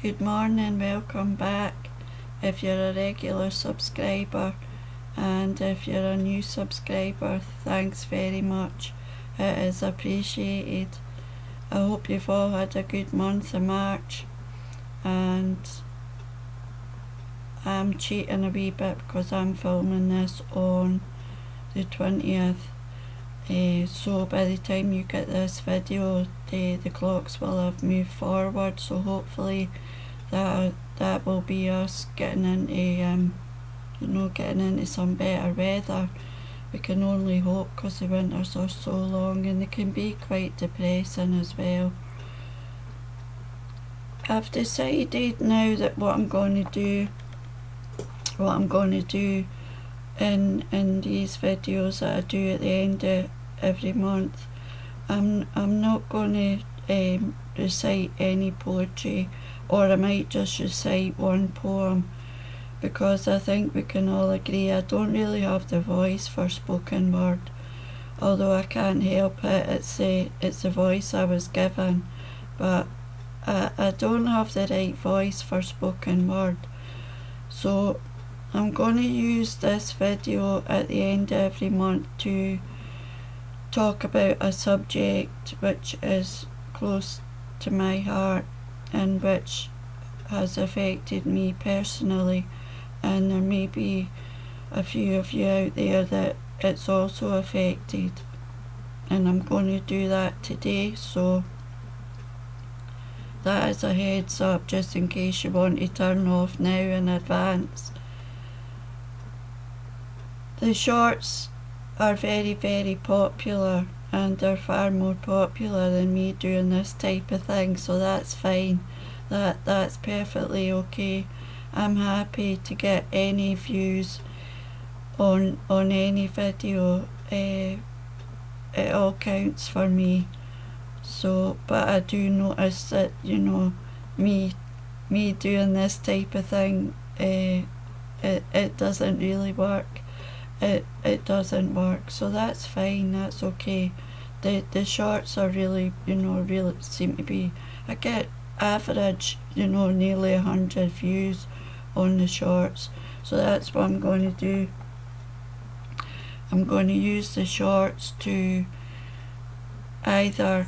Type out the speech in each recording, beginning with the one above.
Good morning, welcome back if you're a regular subscriber, and if you're a new subscriber, thanks very much. It is appreciated. I hope you've all had a good month of March, and I'm cheating a wee bit because I'm filming this on the 20th. So by the time you get this video, the clocks will have moved forward, so hopefully that will be us getting into getting into some better weather. We can only hope, because the winters are so long and they can be quite depressing as well. I've decided now that what I'm going to do in these videos that I do at the end of every month, I'm not going to recite any poetry, or I might just recite one poem, because I think we can all agree I don't really have the voice for spoken word. Although I can't help it, it's the voice I was given, but I don't have the right voice for spoken word. So I'm going to use this video at the end of every month to talk about a subject which is close to my heart and which has affected me personally, and there may be a few of you out there that it's also affected, and I'm going to do that today. So that is a heads up, just in case you want to turn off now in advance. The shorts are very, very popular, and they're far more popular than me doing this type of thing, so that's fine. That's perfectly okay. I'm happy to get any views on any video. It all counts for me. So, but I do notice that me doing this type of thing, it doesn't really work. It doesn't work, so that's fine, that's okay. The shorts are really seem to be, I get average nearly 100 views on the shorts, so that's what I'm going to do. I'm going to use the shorts to either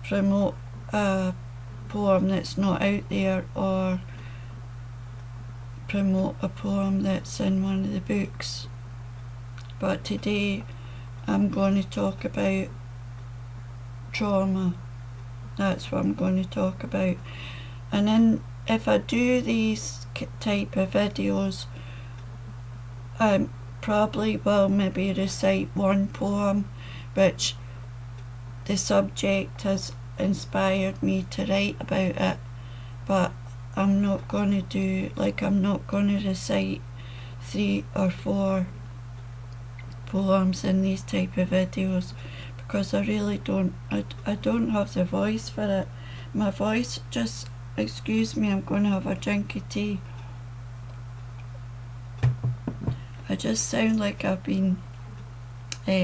promote a poem that's not out there, or promote a poem that's in one of the books. But today I'm going to talk about trauma. That's what I'm going to talk about. And then if I do these type of videos, I probably will maybe recite one poem which the subject has inspired me to write about it, but I'm not going to do, I'm not going to recite 3 or 4 poems in these type of videos, because I really don't have the voice for it. My voice just, excuse me, I'm going to have a drink of tea. I just sound like I've been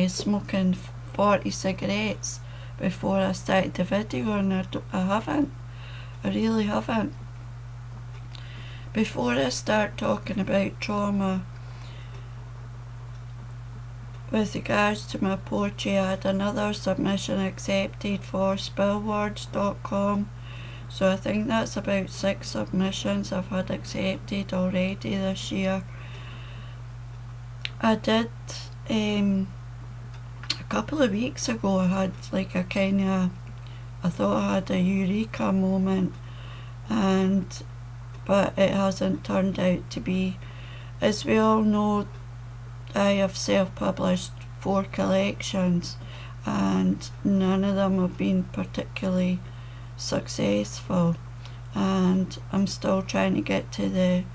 smoking 40 cigarettes before I started the video, and I haven't. I really haven't. Before I start talking about trauma, with regards to my poetry, I had another submission accepted for spellwords.com, so I think that's about 6 submissions I've had accepted already this year. I did, a couple of weeks ago, I had I thought I had a eureka moment, but it hasn't turned out to be. As we all know, I have self-published 4 collections, and none of them have been particularly successful, and I'm still trying to get to the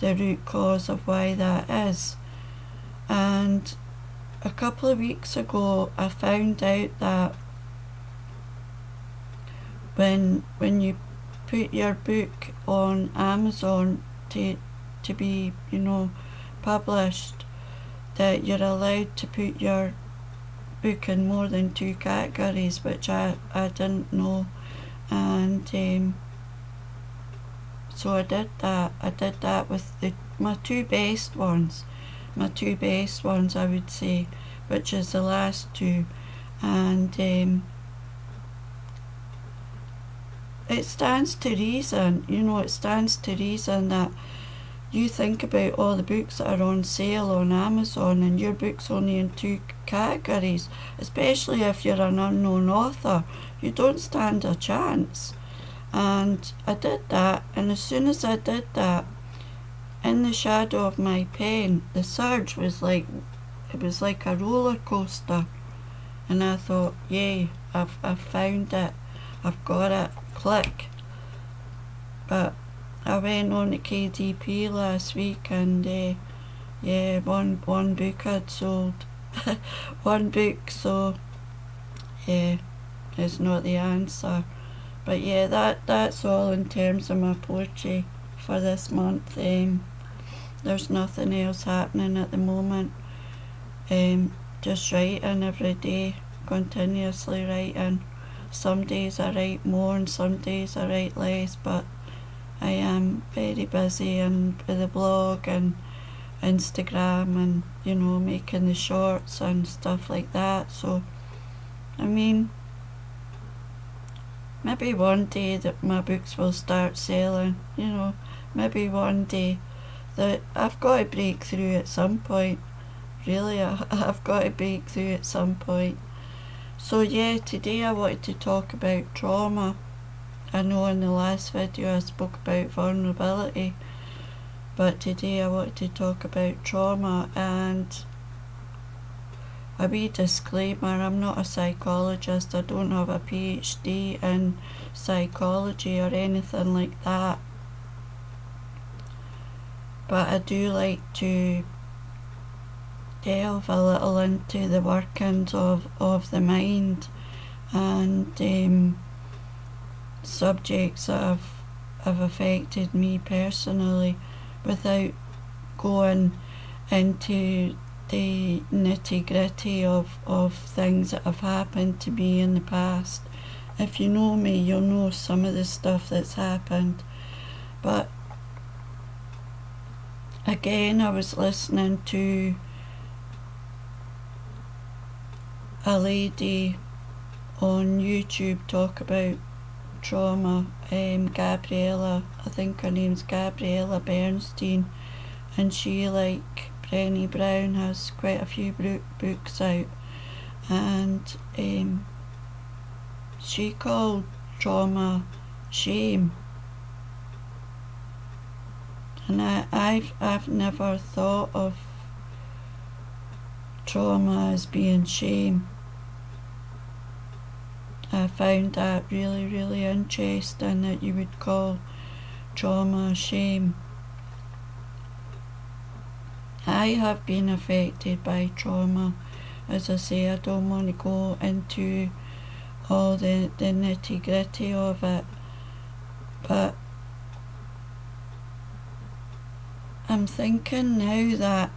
root cause of why that is. And a couple of weeks ago I found out that when you put your book on Amazon to be published, that you're allowed to put your book in more than 2 categories, which I didn't know. And so I did that. I did that with my two best ones. My two best ones, I would say, which is the last two. And it stands to reason, it stands to reason that you think about all the books that are on sale on Amazon, and your book's only in two categories, especially if you're an unknown author. You don't stand a chance. And I did that, and as soon as I did that, in the shadow of my pen, the surge was like, it was like a roller coaster. And I thought, yay, I've found it. I've got it. Click. But I went on to KDP last week, and yeah, one book had sold. One book, so yeah, it's not the answer. But yeah, that's all in terms of my poetry for this month. There's nothing else happening at the moment. Just writing every day, continuously writing. Some days I write more and some days I write less, but I am very busy and with the blog and Instagram and making the shorts and stuff like that. So I mean, maybe one day that my books will start selling, maybe one day. That I've got to break through at some point. Really, I've got to break through at some point. So yeah, today I wanted to talk about trauma. I know in the last video I spoke about vulnerability, but today I wanted to talk about trauma. And a wee disclaimer, I'm not a psychologist. I don't have a PhD in psychology or anything like that. But I do like to delve a little into the workings of the mind and subjects that have affected me personally, without going into the nitty-gritty of things that have happened to me in the past. If you know me, you'll know some of the stuff that's happened. But again, I was listening to a lady on YouTube talk about trauma, Gabriella, I think her name's Gabriella Bernstein, and she, like Brené Brown, has quite a few books out, and she called trauma shame. And I've never thought of trauma as being shame. I found that really, really interesting, that you would call trauma shame. I have been affected by trauma. As I say, I don't want to go into all the nitty-gritty of it, but I'm thinking now that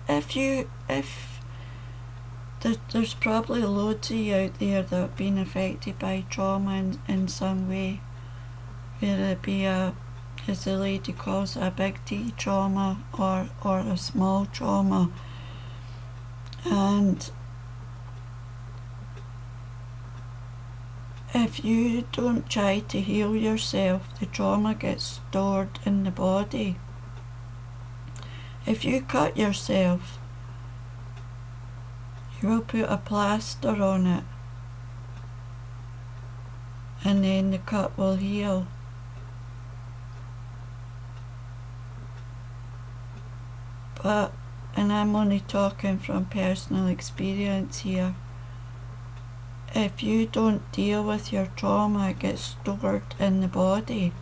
if there's probably loads of you out there that have been affected by trauma in some way, whether it be as the lady calls it, a big T trauma or a small trauma. And if you don't try to heal yourself, the trauma gets stored in the body. If you cut yourself, you will put a plaster on it, and then the cut will heal. But, and I'm only talking from personal experience here, if you don't deal with your trauma, it gets stored in the body.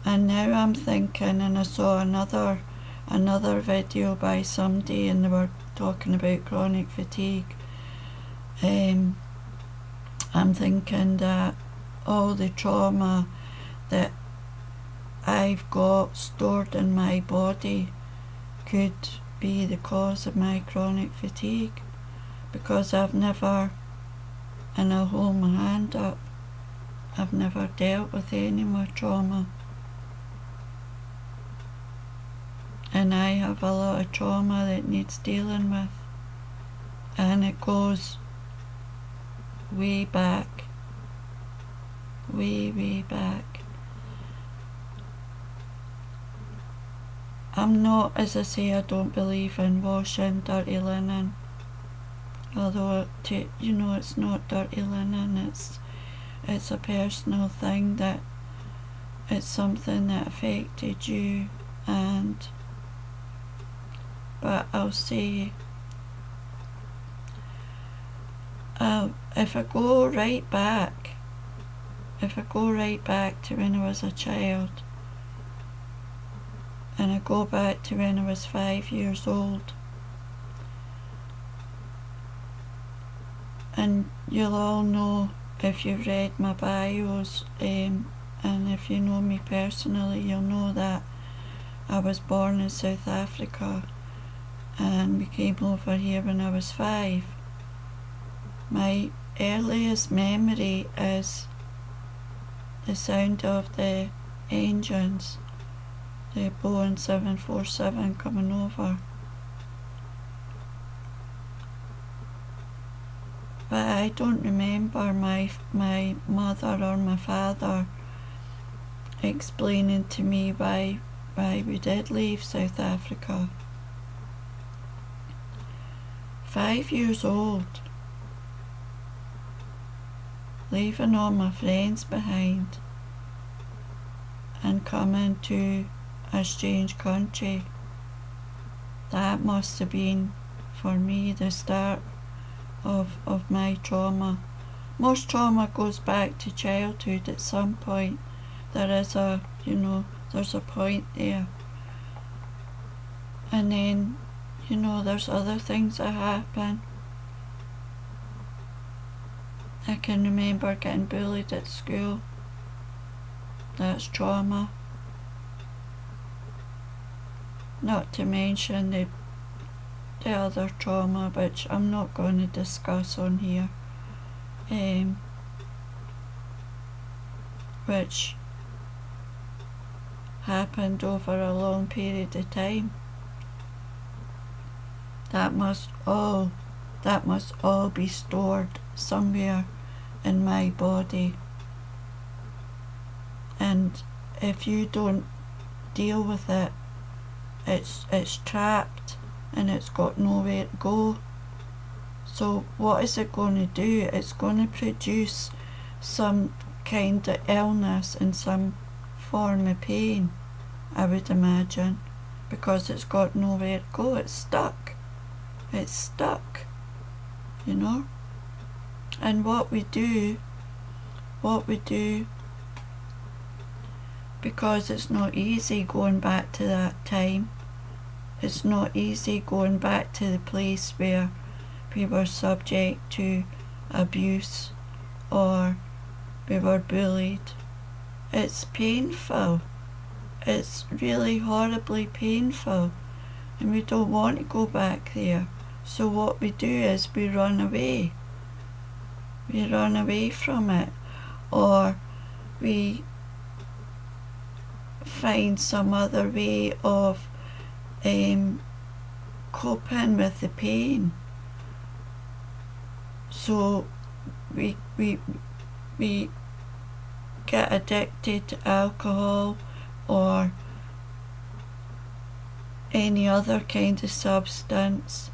And now I'm thinking, and I saw another video by somebody, and they were talking about chronic fatigue. I'm thinking that all the trauma that I've got stored in my body could be the cause of my chronic fatigue, because I've never and I'll hold my hand up. I've never dealt with any more trauma. And I have a lot of trauma that needs dealing with. And it goes way back. Way back. I'm not, as I say, I don't believe in washing dirty linen. Although, it's not dirty linen, it's a personal thing, that it's something that affected you, but I'll say, if I go right back to when I was a child, and I go back to when I was 5 years old, and you'll all know, if you've read my bios, and if you know me personally, you'll know that I was born in South Africa, and we came over here when I was 5. My earliest memory is the sound of the engines, the Boeing 747 coming over. But I don't remember my mother or my father explaining to me why we did leave South Africa. 5 years old, leaving all my friends behind and coming to a strange country. That must have been, for me, the start of my trauma. Most trauma goes back to childhood at some point. There's a point there. And then, there's other things that happen. I can remember getting bullied at school. That's trauma. Not to mention the other trauma, which I'm not going to discuss on here, which happened over a long period of time. That must all be stored somewhere in my body, and if you don't deal with it, it's trapped and it's got nowhere to go. So what is it going to do? It's going to produce some kind of illness and some form of pain, I would imagine, because it's got nowhere to go. It's stuck. And what we do, because it's not easy going back to that time, it's not easy going back to the place where we were subject to abuse or we were bullied. It's painful. It's really horribly painful, and we don't want to go back there. So what we do is we run away. We run away from it, or we find some other way of coping with the pain. So we get addicted to alcohol or any other kind of substance.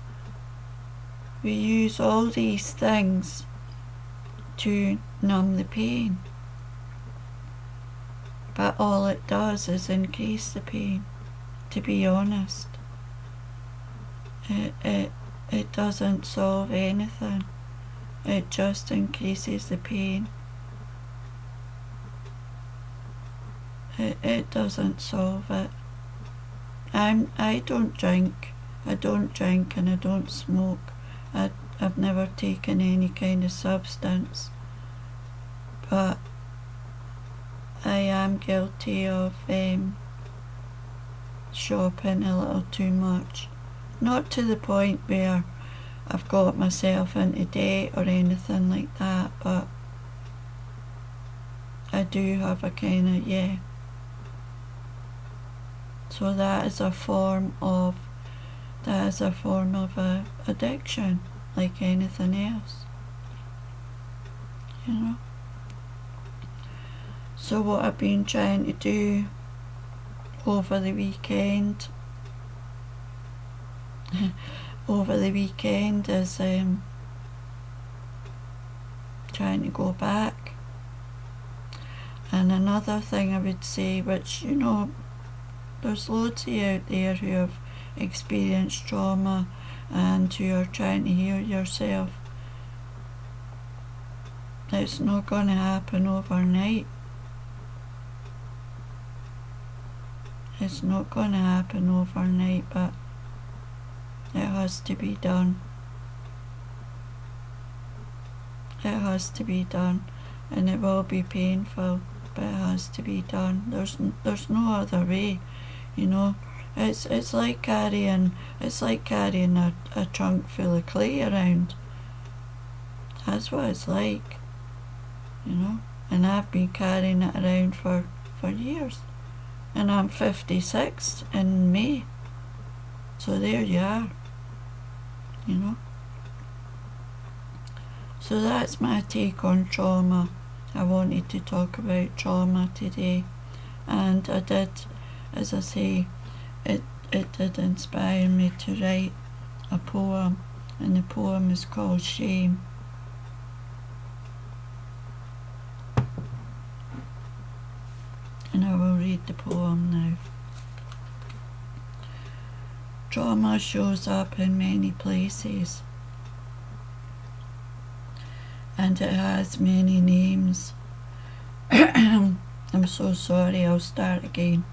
We use all these things to numb the pain, but all it does is increase the pain, to be honest. It doesn't solve anything. It just increases the pain. It doesn't solve it. I don't drink and I don't smoke. I've never taken any kind of substance, but I am guilty of shopping a little too much. Not to the point where I've got myself into debt or anything like that, do have a kind of, yeah. So that is a form of addiction, like anything else, you know. So what I've been trying to do over the weekend is trying to go back. And another thing I would say, which, you know, there's loads of you out there who have experienced trauma and who are trying to heal yourself. It's not going to happen overnight. It's not going to happen overnight, but it has to be done. It has to be done, and it will be painful, but it has to be done. There's no other way, you know. It's like carrying a trunk full of clay around. That's what it's like, you know. And I've been carrying it around for years. And I'm 56 in May. So there you are, you know. So that's my take on trauma. I wanted to talk about trauma today. And I did, as I say, it did inspire me to write a poem. And the poem is called Shame. And I will read the poem now. Trauma shows up in many places, and it has many names. I'm so sorry, I'll start again.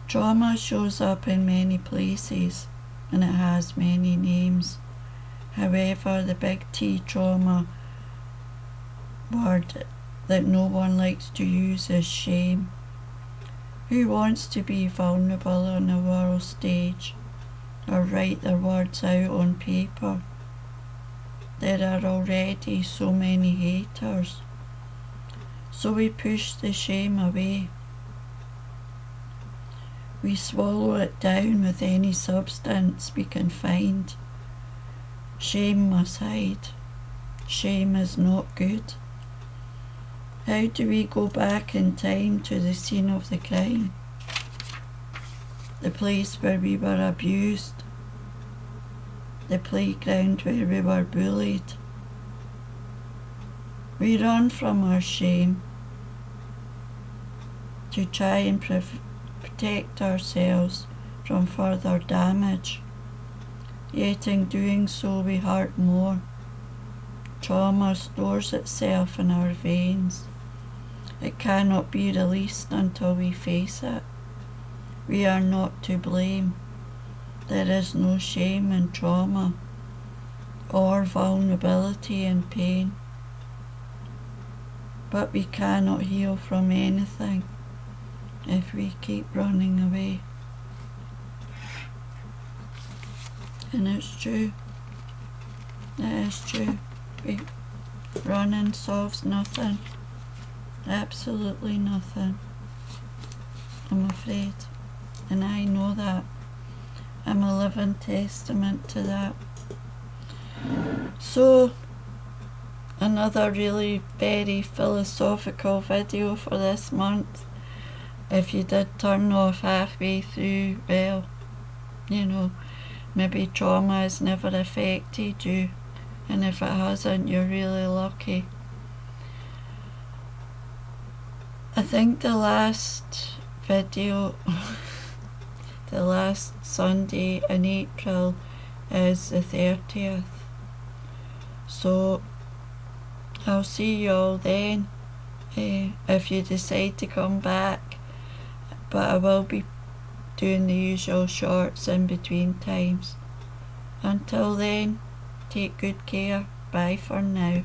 Trauma shows up in many places, and it has many names. However, the big T trauma word that no one likes to use is shame. Who wants to be vulnerable on a world stage or write their words out on paper? There are already so many haters, so we push the shame away. We swallow it down with any substance we can find. Shame must hide. Shame is not good. How do we go back in time to the scene of the crime? The place where we were abused. The playground where we were bullied. We run from our shame to try and protect ourselves from further damage. Yet in doing so we hurt more. Trauma stores itself in our veins. It cannot be released until we face it. We are not to blame. There is no shame in trauma or vulnerability in pain. But we cannot heal from anything if we keep running away. And it's true. It is true. Running solves nothing. Absolutely nothing. I'm afraid. And I know that. I'm a living testament to that. So, another really very philosophical video for this month. If you did turn off halfway through, well, you know, maybe trauma has never affected you. And if it hasn't, you're really lucky. I think the last video, the last Sunday in April is the 30th. So I'll see you all then, if you decide to come back. But I will be doing the usual shorts in between times. Until then, take good care. Bye for now.